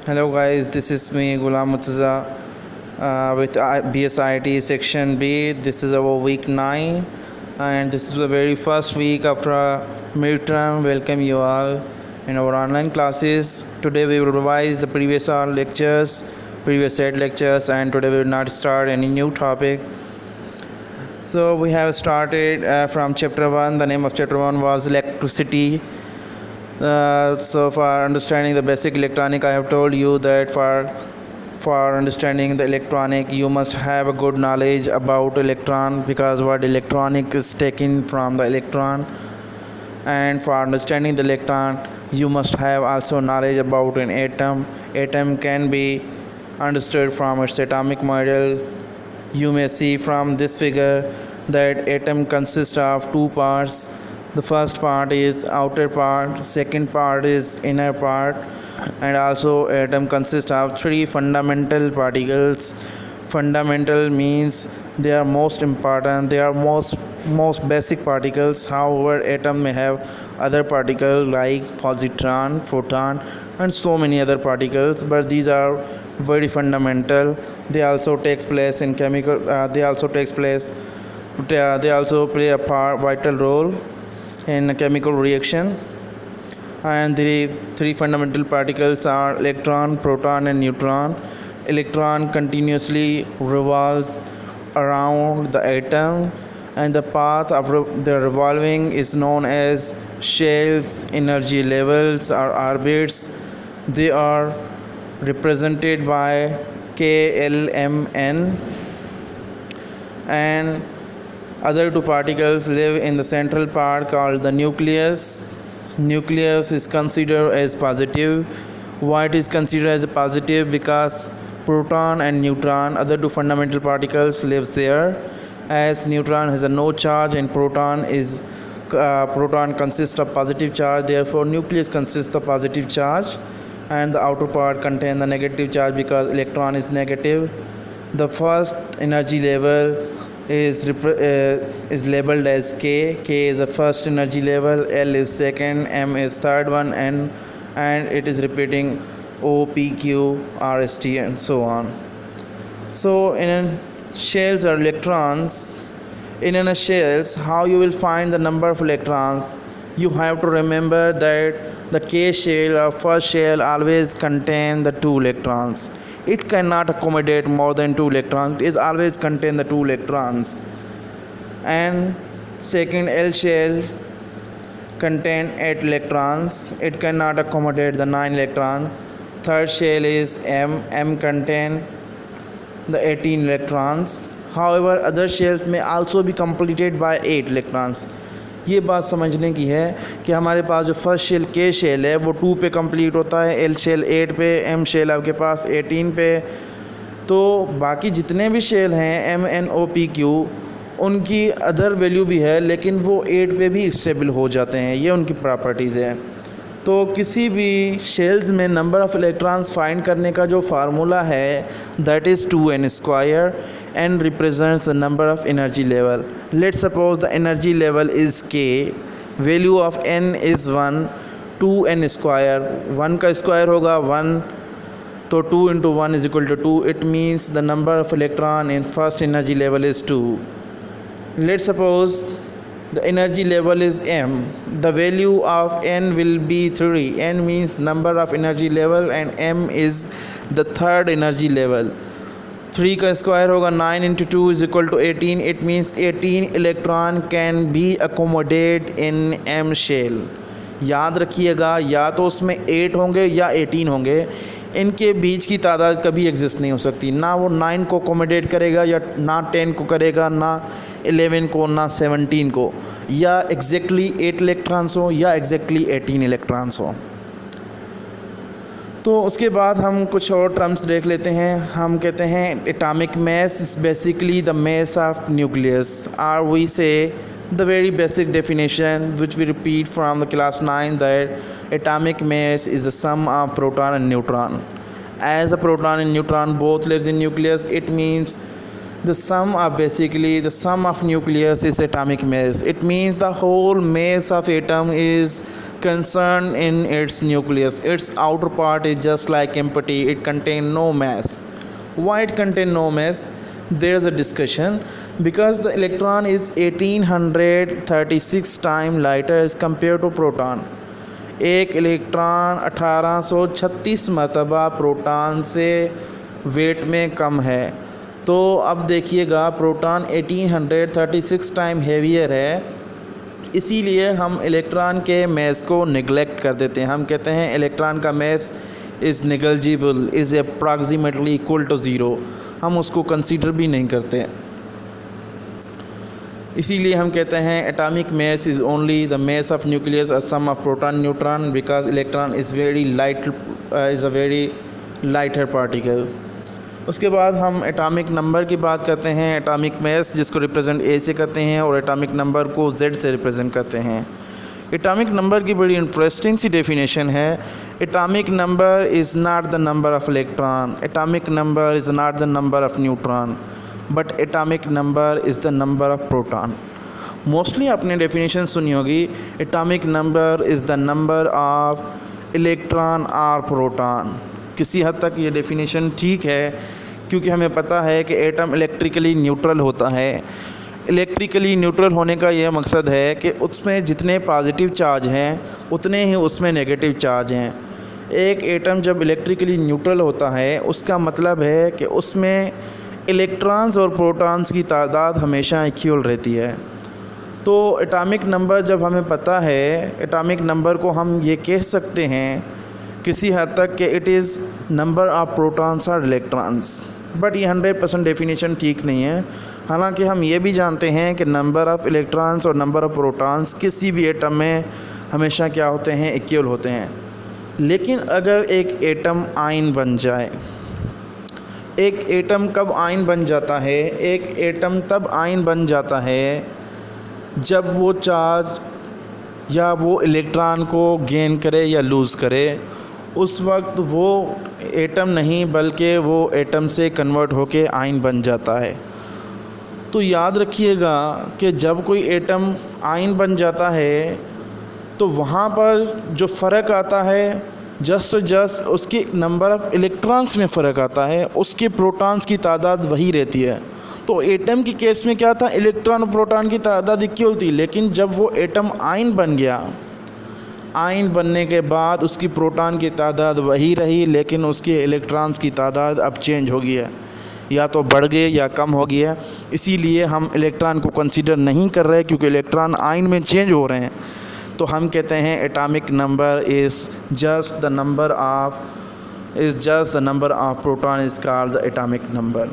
Hello guys, this is me Ghulam Murtaza with BSIT section B. This is our week 9 and this is the very first week after our midterm. Welcome you all in our online classes. Today we will revise the previous set lectures, and today we will not start any new topic. So we have started from chapter 1. The name of chapter 1 was electricity. So for understanding the basic electronic, I have told you that for understanding the electronic, you must have a good knowledge about electron, because word electronic is taken from the electron. And for understanding the electron, you must have also knowledge about an atom. Atom can be understood from its atomic model. You may see from this figure that atom consists of two parts. The first part is outer part, second part is inner part, and also atom consists of three fundamental particles. Fundamental means they are most important, they are most basic particles. However, atom may have other particles like positron, photon, and so many other particles, but these are very fundamental. They also takes place in chemical. They also play a vital role in a chemical reaction. And these three fundamental particles are electron, proton, and neutron. Electron continuously revolves around the atom, and the path of the revolving is known as shells, energy levels, or orbits. They are represented by KLMN, and other two particles live in the central part called the nucleus. Nucleus is considered as positive. Why it is considered as a positive? Because proton and neutron, other two fundamental particles, lives there. As neutron has a no charge and proton consists of positive charge, therefore nucleus consists of positive charge, and the outer part contains the negative charge because electron is negative. The first energy level is labeled as K. K is the first energy level, L is second, M is third one, and it is repeating O, P, Q, R, S, T, and so on. So in shells or electrons, in a shells, how you will find the number of electrons? You have to remember that the K shell or first shell always contain the two electrons. It cannot accommodate more than two electrons. It always contain the two electrons. And second L shell contain 8 electrons. It cannot accommodate the 9 electrons. Third shell is M. M contain the 18 electrons. However, other shells may also be completed by 8 electrons. ये बात समझने की है कि हमारे पास जो first shell के shell है वो 2 पे कंप्लीट होता है, एल शेल 8 पे, एम शेल आपके पास 18 पे. तो बाकी जितने भी शेल हैं एम, एन, ओ, पी, क्यू, उनकी अदर वैल्यू भी है, लेकिन वो 8 पे भी स्टेबल हो जाते हैं. ये उनकी प्रॉपर्टीज़ है. तो किसी भी शेल्स में नंबर ऑफ़ इलेक्ट्रॉन्स फाइंड करने का जो फार्मूला है that is 2n². N represents the number of energy level. Let's suppose the energy level is K. Value of N is 1. 2n². 1 का स्क्वायर होगा 1, तो 2 into 1 is equal to 2. It means the number of electron in first energy level is 2. Let's suppose the energy level is M. The value of N will be 3. N means number of energy level and M is the third energy level. 3 का square होगा 9 into 2 is equal to 18. It means 18 electron can be accommodate in M shell. याद रखिएगा, या तो उसमें 8 होंगे या 18 होंगे. इनके बीच की तादाद कभी एग्जिस्ट नहीं हो सकती. ना वो 9 को अकोमोडेट करेगा, या ना 10 को करेगा, ना 11 को, ना 17 को. या एग्जैक्टली 8 इलेक्ट्रॉन्स हो या एग्जैक्टली 18 इलेक्ट्रॉन्स हो. तो उसके बाद हम कुछ और टर्म्स देख लेते हैं. हम कहते हैं atomic mass is basically the mass of nucleus, और we say the very basic definition which we repeat from the class 9 that atomic mass is the sum of proton and neutron. As a proton and neutron both lives in nucleus, it means The sum of basically the sum of nucleus is atomic mass. It means the whole mass of atom is concerned in its nucleus. Its outer part is just like empty. It contains no mass. Why it contains no mass? There is a discussion. Because the electron is 1836 times lighter as compared to proton. एक electron 1836 मरतबा proton से wait में कम है। तो अब देखिएगा proton 1836 time heavier है, इसीलिए हम इलेक्ट्रॉन के मैस को निगलेक्ट कर देते हैं। हम कहते हैं इलेक्ट्रॉन का mass is negligible, is approximately equal to zero. हम उसको कंसीडर भी नहीं करते। इसीलिए हम कहते हैं atomic mass is only the mass of nucleus और sum of proton neutron, because electron is very light, is a very lighter particle. उसके बाद हम एटॉमिक नंबर की बात करते हैं। एटॉमिक मास जिसको रिप्रेजेंट ए से करते हैं और एटॉमिक नंबर को जेड से रिप्रेजेंट करते हैं। एटॉमिक नंबर की बड़ी इंटरेस्टिंग सी डेफिनेशन है। Atomic number is not the number of electron, atomic number is not the number of neutron, but atomic number is the number of proton. Mostly आपने definition सुनी होगी, atomic number is the number of electron और proton. किसी हद तक ये definition ठीक है, क्योंकि हमें पता है कि एटम इलेक्ट्रिकली न्यूट्रल होता है। इलेक्ट्रिकली न्यूट्रल होने का यह मकसद है कि उसमें जितने पॉजिटिव चार्ज हैं उतने ही उसमें नेगेटिव चार्ज हैं। एक एटम जब इलेक्ट्रिकली न्यूट्रल होता है उसका मतलब है कि उसमें इलेक्ट्रॉन्स और प्रोटॉन्स की तादाद हमेशा इक्वल रहती है। तो एटॉमिक नंबर जब हमें पता है, एटॉमिक नंबर को हम ये कह सकते हैं किसी हद तक कि it is number of protons और इलेक्ट्रॉन्स। बट ये 100% डेफिनेशन ठीक नहीं है। हालांकि हम ये भी जानते हैं कि नंबर ऑफ़ इलेक्ट्रॉन्स और नंबर ऑफ़ प्रोटॉन्स किसी भी एटम में हमेशा क्या होते हैं, इक्वल होते हैं। लेकिन अगर एक एटम आयन बन जाए, एक एटम कब आयन बन जाता है? एक एटम तब आयन बन जाता है जब वो चार्ज या वो इलेक्ट्रॉन को गेन करे या लूज़ करे। उस वक्त वो एटम नहीं बल्कि वो एटम से कन्वर्ट होके आयन बन जाता है। तो याद रखिएगा कि जब कोई एटम आयन बन जाता है तो वहाँ पर जो फ़र्क आता है जस्ट उसके नंबर ऑफ़ इलेक्ट्रॉन्स में फ़र्क आता है, उसके प्रोटॉन्स की तादाद वही रहती है। तो एटम के केस में क्या था, इलेक्ट्रॉन और प्रोटॉन की तादाद इक्वल थी। लेकिन जब वो एटम आयन बन गया, आयन बनने के बाद उसकी प्रोटॉन की तादाद वही रही, लेकिन उसके इलेक्ट्रॉन्स की तादाद अब चेंज हो गई है, या तो बढ़ गए या कम हो गई है। इसीलिए हम इलेक्ट्रॉन को कंसीडर नहीं कर रहे, क्योंकि इलेक्ट्रॉन आयन में चेंज हो रहे हैं। तो हम कहते हैं atomic number is just the number of proton is called the atomic number.